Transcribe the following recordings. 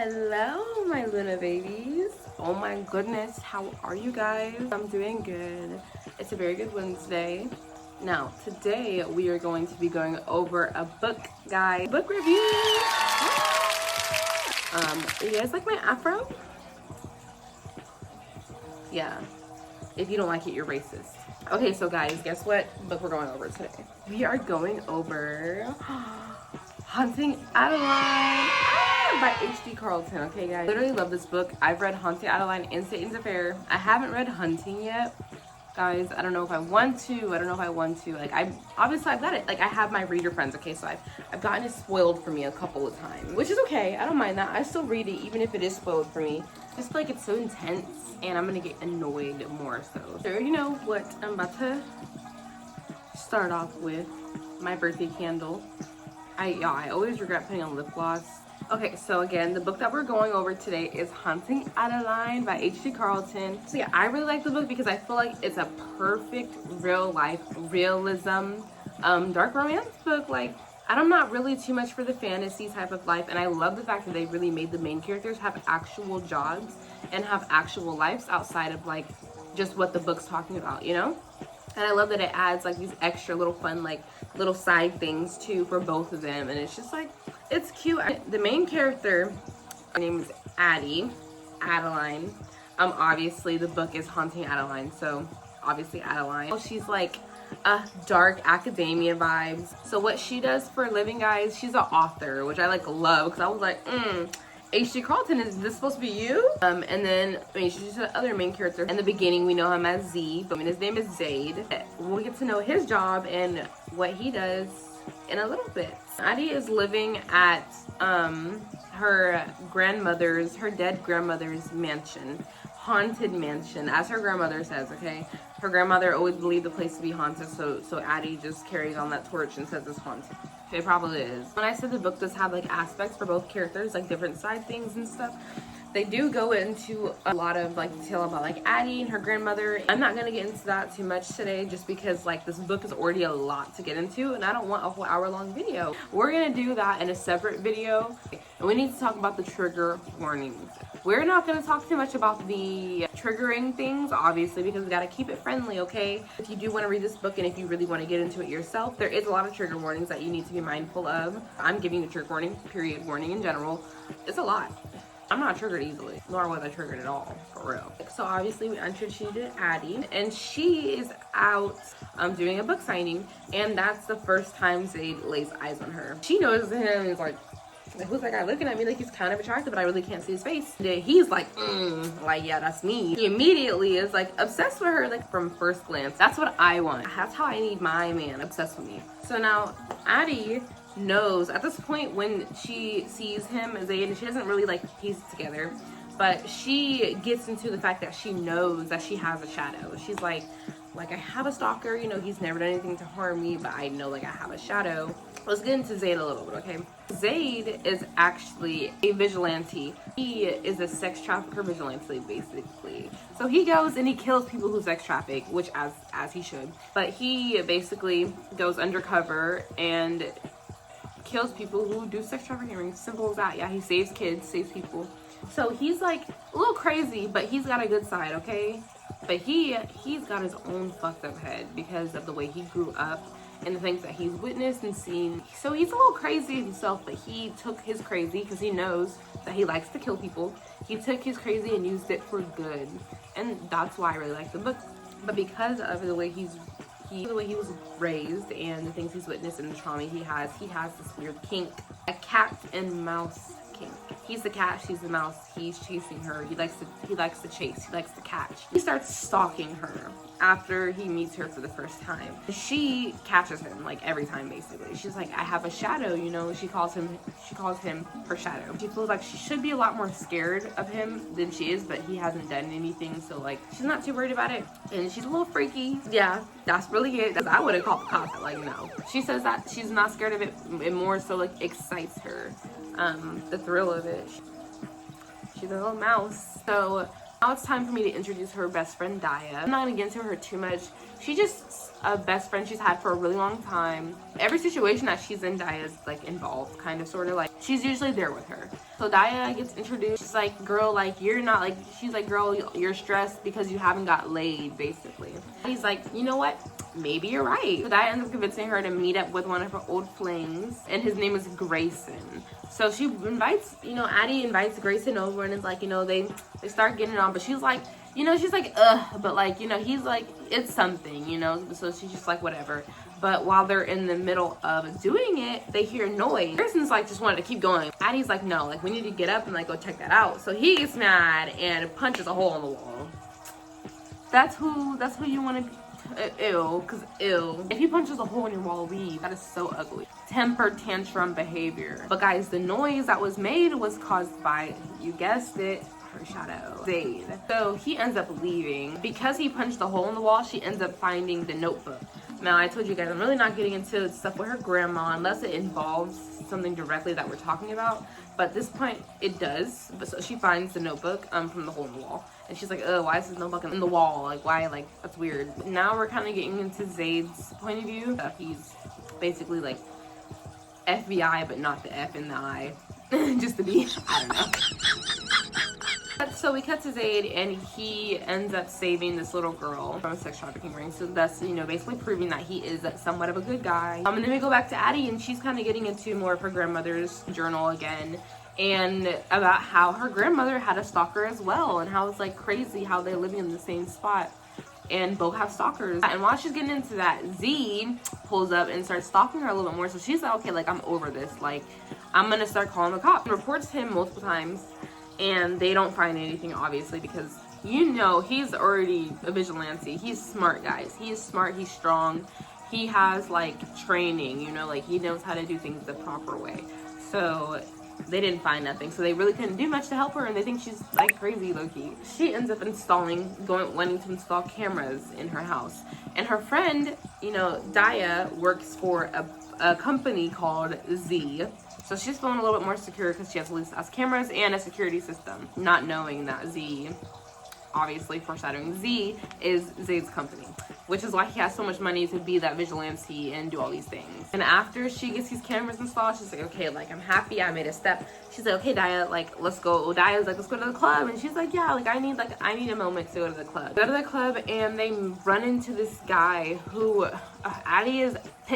Hello, my Luna babies. Oh my goodness, how are you guys? I'm doing good. It's a very good Wednesday. Now, today we are going to be going over a book, guys. Book review. You guys like my afro? Yeah. If you don't like it, you're racist. Okay, so guys, guess what book we're going over today? We are going over Haunting Adeline by H.D. Carlton. Okay, guys, I literally love this book. I've read Haunting Adeline and Satan's Affair. I haven't read Hunting yet, guys. I don't know if I want to. Like, I've got it. Like, I have my reader friends. Okay, so I've gotten it spoiled for me a couple of times, which is okay. I don't mind that. I still read it even if it is spoiled for me. Just like it's so intense, and I'm gonna get annoyed more so. So you already know what I'm about to start off with. My birthday candle. I always regret putting on lip gloss. Okay, so again, the book that we're going over today is Haunting Adeline by H.D. Carlton. So yeah, I really like the book because I feel like it's a perfect real life realism dark romance book. Like, I'm not really too much for the fantasy type of life, and I love the fact that they really made the main characters have actual jobs and have actual lives outside of like just what the book's talking about, you know? And I love that it adds like these extra little fun, like little side things too for both of them. And it's just like, it's cute. The main character, her name is Adeline. Obviously the book is Haunting Adeline. So obviously Adeline. She's like a dark academia vibes. So what she does for a living, guys, she's an author, which I like love because I was like, H.D. Carlton, is this supposed to be you? And then, she's the other main character. In the beginning, we know him as Z, but his name is Zaid. We'll get to know his job and what he does in a little bit. Addie is living at her dead grandmother's mansion. Haunted mansion, as her grandmother says, okay? Her grandmother always believed the place to be haunted, so Addie just carries on that torch and says it's haunted. It probably is. When I said the book does have like aspects for both characters, like different side things and stuff, they do go into a lot of like detail about like Addie and her grandmother. I'm not gonna get into that too much today just because like this book is already a lot to get into and I don't want a whole hour-long video. We're gonna do that in a separate video, and we need to talk about the trigger warnings. We're not going to talk too much about the triggering things, obviously, because we got to keep it friendly, okay? If you do want to read this book and if you really want to get into it yourself, there is a lot of trigger warnings that you need to be mindful of. I'm giving you a trigger warning, period warning in general. It's a lot. I'm not triggered easily, nor was I triggered at all, for real. So obviously we introduced Addie, and she is out doing a book signing, and that's the first time Zaid lays eyes on her. She notices him and is like, who's that guy looking at me? Like, he's kind of attractive, but I really can't see his face. And he's like, like, yeah, that's me. He immediately is like obsessed with her, like from first glance. That's what I want. That's how I need my man obsessed with me. So now Addie knows at this point when she sees him as Zaid, and she doesn't really like piece it together, but she gets into the fact that she knows that she has a shadow. She's like I have a stalker, you know, he's never done anything to harm me, but I know like I have a shadow. Let's get into Zaid a little bit, okay? Zaid is actually a vigilante. He is a sex trafficker vigilante, basically. So he goes and he kills people who sex traffic, which as he should. But he basically goes undercover and kills people who do sex trafficking. Simple as that. Yeah, he saves kids, saves people. So he's like a little crazy, but he's got a good side, okay? But he's got his own fucked up head because of the way he grew up and the things that he's witnessed and seen. So he's a little crazy himself, but he took his crazy because he knows that he likes to kill people. He took his crazy and used it for good, and that's why I really like the book. But because of the way he was raised and the things he's witnessed and the trauma he has this weird kink, a cat and mouse kink. He's the cat, she's the mouse. He's chasing her. He likes to chase. He likes to catch. He starts stalking her after he meets her for the first time. She catches him like every time, basically. She's like, I have a shadow, you know. She calls him her shadow. She feels like she should be a lot more scared of him than she is, but he hasn't done anything, so like she's not too worried about it. And she's a little freaky. Yeah, that's really it. I wouldn't call the cops, like, no. She says that she's not scared of it, it more so like excites her. The thrill of it. She's a little mouse. So Now it's time for me to introduce her best friend, Daya. I'm not gonna get into her too much. She's just a best friend she's had for a really long time. Every situation that she's in, Daya's like involved, kind of, sort of, like she's usually there with her. So Daya gets introduced. She's like, girl, like you're not like, she's like, girl, you're stressed because you haven't got laid, basically. He's like, you know what? Maybe you're right. So Daya ends up convincing her to meet up with one of her old flings, and his name is Grayson. So she invites, you know, Addie invites Grayson over, and it's like, you know, they start getting on, but she's like, you know, she's like, ugh, but like, you know, he's like, it's something, you know, so she's just like, whatever. But while they're in the middle of doing it, they hear noise. Grayson's like, just wanted to keep going. Addie's like, no, like, we need to get up and like go check that out. So he gets mad and punches a hole in the wall. That's who you want to be. Ew, cause ew. If he punches a hole in your wall, leave. That is so ugly. Temper tantrum behavior. But guys, the noise that was made was caused by, you guessed it, her shadow, Zayd. So he ends up leaving. Because he punched the hole in the wall, she ends up finding the notebook. Now, I told you guys, I'm really not getting into stuff with her grandma unless it involves something directly that we're talking about. But at this point, it does. But so she finds the notebook from the hole in the wall. And she's like, oh, why is this notebook in the wall? Like, why? Like, that's weird. Now we're kind of getting into Zayd's point of view. He's basically like FBI, but not the F in the I. Just to be, I don't know. So we cut to Zayd, and he ends up saving this little girl from a sex trafficking ring. So that's, you know, basically proving that he is somewhat of a good guy. And then we go back to Addie, and she's kind of getting into more of her grandmother's journal again, and about how her grandmother had a stalker as well, and how it's like crazy how they're living in the same spot and both have stalkers. And while she's getting into that, Z pulls up and starts stalking her a little bit more. So she's like, okay, like, I'm over this. Like, I'm gonna start calling the cops. And reports him multiple times, and they don't find anything, obviously, because, you know, he's already a vigilante. He's smart, guys. He's smart, he's strong. He has, like, training, you know, like, he knows how to do things the proper way. So they didn't find nothing, so they really couldn't do much to help her, and they think she's like crazy, low-key. She ends up wanting to install cameras in her house, and her friend, you know, Daya, works for a company called Z. So she's feeling a little bit more secure because she has cameras and a security system, not knowing that Z, obviously foreshadowing, Z is Zayd's company, which is why he has so much money to be that vigilante and do all these things. And after she gets these cameras installed, she's like, okay, like, I'm happy I made a step. She's like, okay, Daya, like, let's go. Daya's like, let's go to the club. And she's like, yeah, like, I need a moment to go to the club. Go to the club, and they run into this guy who,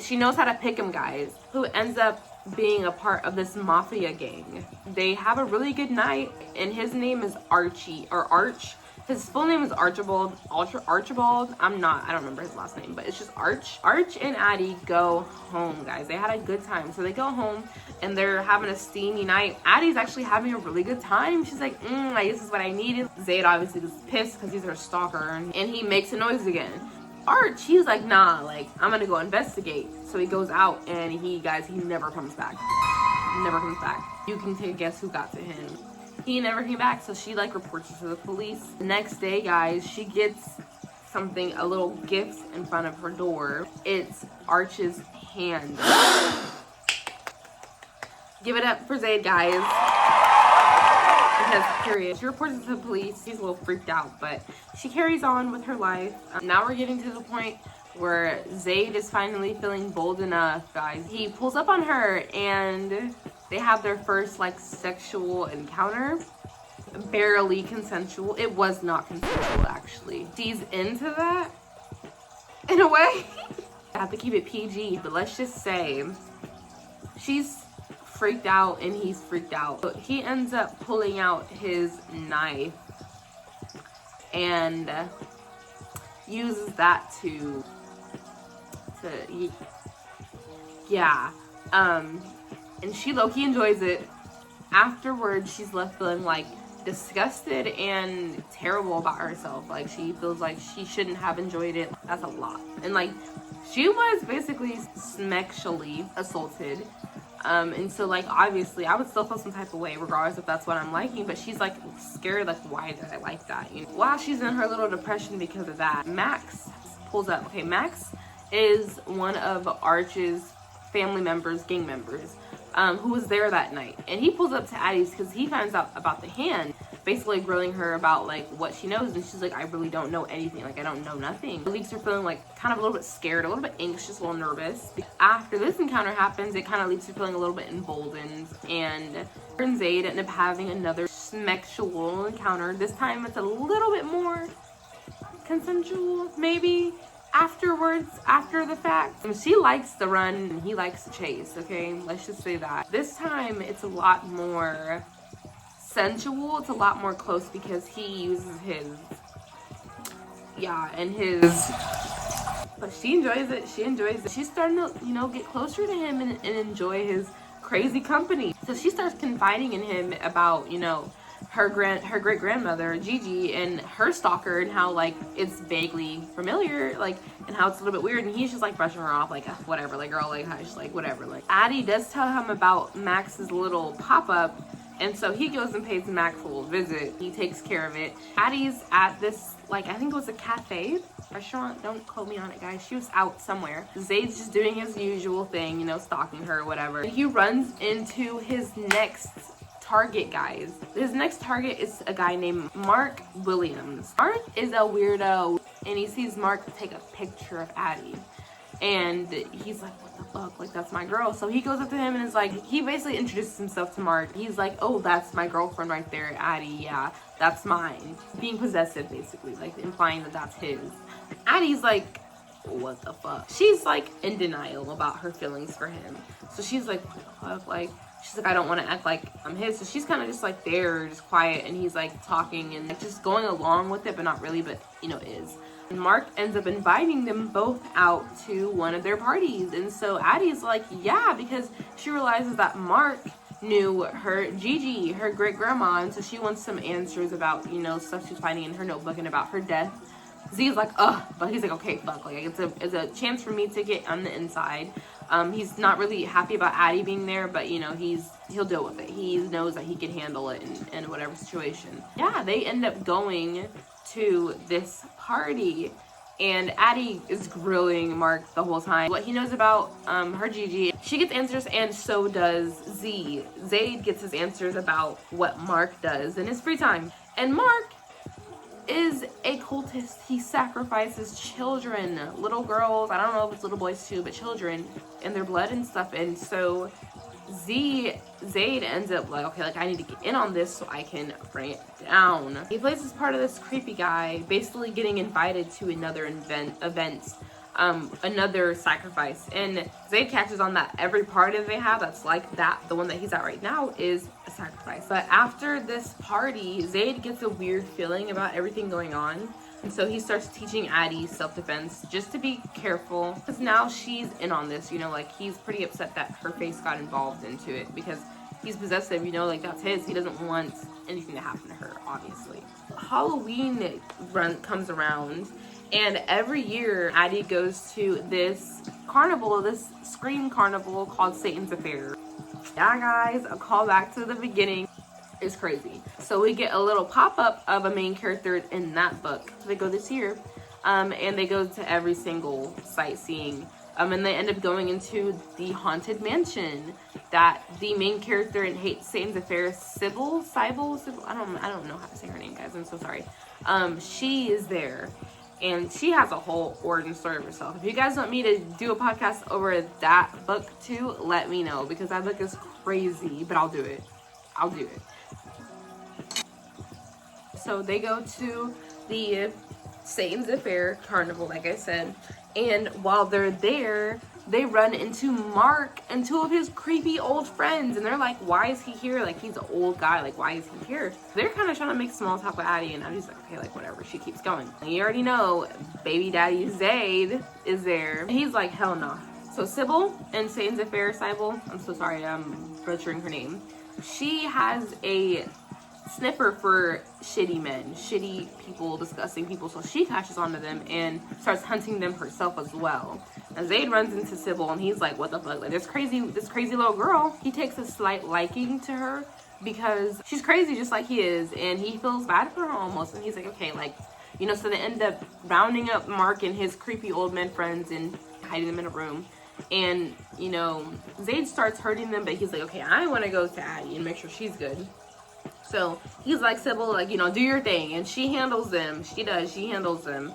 she knows how to pick him, guys, who ends up being a part of this mafia gang. They have a really good night, and his name is Archie, or Arch. His full name is Archibald. Archibald. I don't remember his last name, but it's just Arch. Arch and Addie go home, guys. They had a good time. So they go home, and they're having a steamy night. Addie's actually having a really good time. She's like, this is what I needed. Zayd obviously is pissed because he's her stalker, and he makes a noise again. Arch, he's like, nah, like, I'm gonna go investigate. So he goes out, and he never comes back. Never comes back. You can take a guess who got to him. He never came back, so she, like, reports it to the police. The next day, guys, she gets a little gift in front of her door. It's Arch's hand. Give it up for Zayd, guys. Because, period. She reports it to the police. She's a little freaked out, but she carries on with her life. Now we're getting to the point where Zayd is finally feeling bold enough, guys. He pulls up on her, and they have their first, like, sexual encounter. Barely consensual. It was not consensual, actually. She's into that, in a way. I have to keep it PG, but let's just say she's freaked out and he's freaked out. So he ends up pulling out his knife and uses that to and she low-key enjoys it. Afterwards, she's left feeling like disgusted and terrible about herself. Like, she feels like she shouldn't have enjoyed it. That's a lot. And, like, she was basically sexually assaulted. And so, like, obviously, I would still feel some type of way regardless if that's what I'm liking. But she's, like, scared, like, why did I like that? You know? While she's in her little depression because of that, Max pulls up. Okay, Max is one of Arch's family members, gang members, who was there that night. And he pulls up to Addie's because he finds out about the hand. basically grilling her about like what she knows, and she's like, I really don't know anything, like I don't know nothing. It leaves her feeling like kind of a little bit scared, a little bit anxious, a little nervous. After this encounter happens, it kind of leaves her feeling a little bit emboldened, and her and Zayd end up having another sexual encounter. This time it's a little bit more consensual, maybe. Afterwards, after the fact, she likes to run and he likes to chase, okay? Let's just say that. This time, it's a lot more sensual. It's a lot more close because he uses his, but she enjoys it. She enjoys it. She's starting to, you know, get closer to him and enjoy his crazy company. So she starts confiding in him about, you know, her great grandmother Gigi and her stalker, and how like it's vaguely familiar, like, and how it's a little bit weird, and he's just like brushing her off like, whatever, like, girl, like, hush, like, whatever. Like, Addie does tell him about Max's little pop-up, and so he goes and pays Max a little visit. He takes care of it. Addie's at this, like, I think it was a cafe, restaurant, don't quote me on it, guys. She was out somewhere. Zayd's just doing his usual thing, you know, stalking her or whatever. And he runs into his next target, guys. His next target is a guy named Mark Williams. Mark is a weirdo, and he sees Mark take a picture of Addie, and he's like, what the fuck, like, that's my girl. So he goes up to him and is like, he basically introduces himself to Mark. He's like, oh, that's my girlfriend right there, Addie, yeah, that's mine. Being possessive, basically, like implying that that's his. Addie's like, what the fuck? She's like in denial about her feelings for him. So she's like, what the fuck, like, she's like, I don't want to act like I'm his. So she's kind of just like there, just quiet, and he's like talking and like just going along with it, but not really, but you know, is. And Mark ends up inviting them both out to one of their parties. And so Addie's like, yeah, because she realizes that Mark knew her Gigi, her great grandma, and so she wants some answers about, you know, stuff she's finding in her notebook and about her death. Z's like, ugh, but he's like, okay, fuck, like, it's a chance for me to get on the inside. He's not really happy about Addie being there, but you know, he'll deal with it. He knows that he can handle it in whatever situation. Yeah, they end up going to this party, and Addie is grilling Mark the whole time. What he knows about her Gigi, she gets answers, and so does Z. Zayd gets his answers about what Mark does in his free time. And Mark is a cultist. He sacrifices children, little girls, I don't know if it's little boys too, but children, and their blood and stuff. And so Zayd ends up like, okay, like, I need to get in on this so I can bring it down. He plays as part of this creepy guy, basically getting invited to another event, another sacrifice. And Zayd catches on that every party they have that's like that, the one that he's at right now, is a sacrifice. But after this party, Zayd gets a weird feeling about everything going on. And so he starts teaching Addie self-defense, just to be careful, because now she's in on this, you know, like, he's pretty upset that her face got involved into it, because he's possessive, you know, like, that's his. He doesn't want anything to happen to her, obviously. Halloween comes around, and every year Addie goes to this carnival, this scream carnival called Satan's Affair. Yeah, guys, a call back to the beginning. Is crazy. So we get a little pop-up of a main character in that book. They go this year, and they go to every single sightseeing, and they end up going into the haunted mansion that the main character in Satan's Affair, Sybil, I don't know how to say her name, guys, I'm so sorry. She is there, and she has a whole origin story of herself. If you guys want me to do a podcast over that book too, let me know, because that book is crazy, but I'll do it. So they go to the Satan's Affair carnival, like I said, and while they're there, they run into Mark and two of his creepy old friends, and they're like, why is he here? Like, he's an old guy, like, why is he here? They're kind of trying to make small talk with Addie, and Addie's like, okay, like, whatever. She keeps going. And you already know, baby daddy Zayd is there. And he's like, hell no. So Sybil and Satan's Affair, I'm so sorry, I'm butchering her name. She has a sniffer for shitty men, shitty people, disgusting people, so she catches onto them and starts hunting them herself as well. And Zayd runs into Sybil, and he's like, what the fuck, like, this crazy little girl. He takes a slight liking to her because she's crazy just like he is, and he feels bad for her almost. And he's like, okay, like, you know, so they end up rounding up Mark and his creepy old men friends and hiding them in a room. And, you know, Zayd starts hurting them, but he's like, okay, I want to go to Addie and make sure she's good. So he's like, Sybil, like, you know, do your thing. And she handles them. She handles them.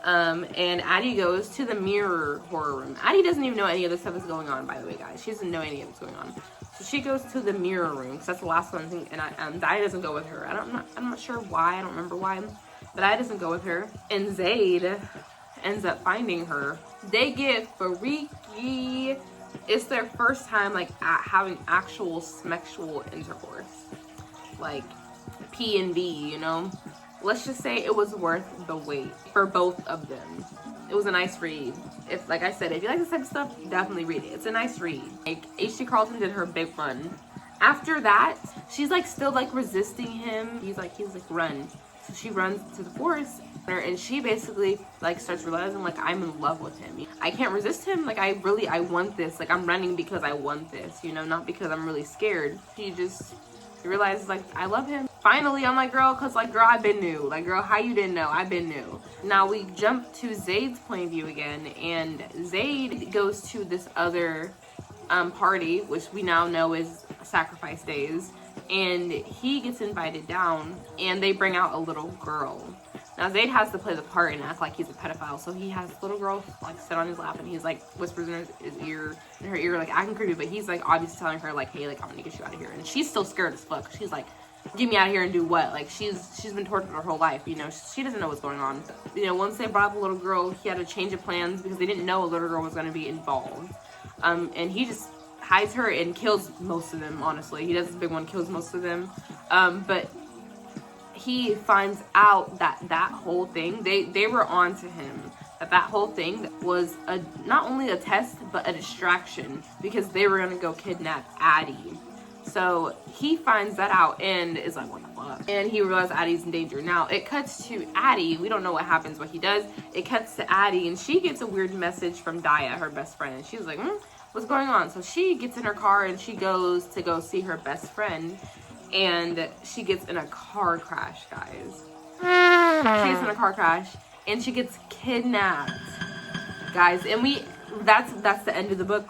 And Addie goes to the mirror horror room. Addie doesn't even know any of this stuff is going on, by the way, guys. She doesn't know any of it's going on. So she goes to the mirror room, because that's the last one. And Addie doesn't go with her. I'm not sure why. I don't remember why. But Addie doesn't go with her. And Zayd ends up finding her. They get freaky. It's their first time, like, having actual sexual intercourse. Like, P and V, you know? Let's just say it was worth the wait for both of them. It was a nice read. If, like I said, if you like this type of stuff, definitely read it. It's a nice read. Like, H.D. Carlton did her big run. After that, she's, like, still, like, resisting him. He's like, run. So she runs to the forest, and she basically, like, starts realizing, like, I'm in love with him. I can't resist him. Like, I want this. Like, I'm running because I want this, you know, not because I'm really scared. She realizes, like, I love him. Finally, I'm like, girl, because, like, girl, I've been new. Like, girl, how you didn't know? I've been new. Now, we jump to Zayd's point of view again, and Zayd goes to this other party, which we now know is Sacrifice Days. And he gets invited down, and they bring out a little girl. Now, Zayd has to play the part and act like he's a pedophile, so he has this little girl, like, sit on his lap, and he's, like, whispers in her ear, like, acting creepy, but he's, like, obviously telling her, like, hey, like, I'm gonna get you out of here. And she's still scared as fuck. She's, like, get me out of here and do what? Like, she's been tortured her whole life, you know? She doesn't know what's going on. You know, once they brought up a little girl, he had a change of plans because they didn't know a little girl was gonna be involved. And he just hides her and kills most of them, honestly. He does this big one, kills most of them. But he finds out that whole thing, they were on to him. That whole thing was not only a test, but a distraction, because they were gonna go kidnap Addie. So he finds that out and is like, what the fuck? And he realizes Addie's in danger. Now, it cuts to Addie. We don't know what happens, what he does. It cuts to Addie, and she gets a weird message from Daya, her best friend. And she's like, what's going on? So she gets in her car and she goes to go see her best friend, and she gets in a car crash, guys. She gets in a car crash and she gets kidnapped, guys. And that's the end of the book.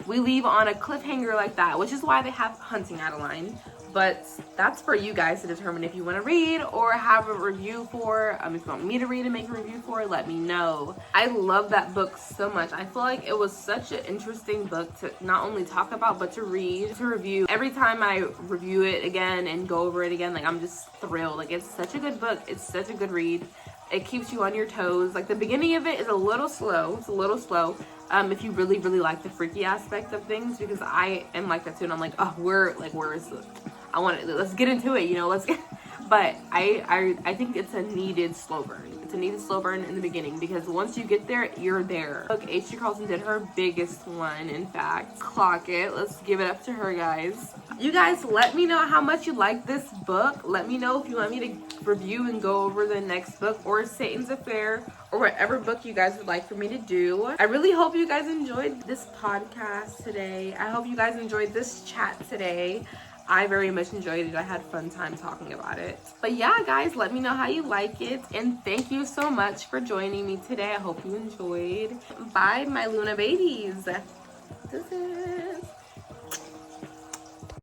We leave on a cliffhanger like that, which is why they have Hunting Adeline. But that's for you guys to determine if you want to read or have a review for. If you want me to read and make a review for it, let me know. I love that book so much. I feel like it was such an interesting book to not only talk about, but to read, to review. Every time I review it again and go over it again, like, I'm just thrilled. Like, it's such a good book. It's such a good read. It keeps you on your toes. Like, the beginning of it is a little slow. It's a little slow. If you really, really like the freaky aspect of things, because I am like that too. And I'm like, oh, where is the... I want it. Let's get into it, you know. But I think it's a needed slow burn. It's a needed slow burn in the beginning, because once you get there, you're there. Look, H.D. Carlton did her biggest one, in fact. Clock it. Let's give it up to her, guys. You guys, let me know how much you like this book. Let me know if you want me to review and go over the next book, or Satan's Affair, or whatever book you guys would like for me to do. I really hope you guys enjoyed this podcast today. I hope you guys enjoyed this chat today. I very much enjoyed it. I had a fun time talking about it. But yeah, guys, let me know how you like it. And thank you so much for joining me today. I hope you enjoyed. Bye, my Luna babies. This is...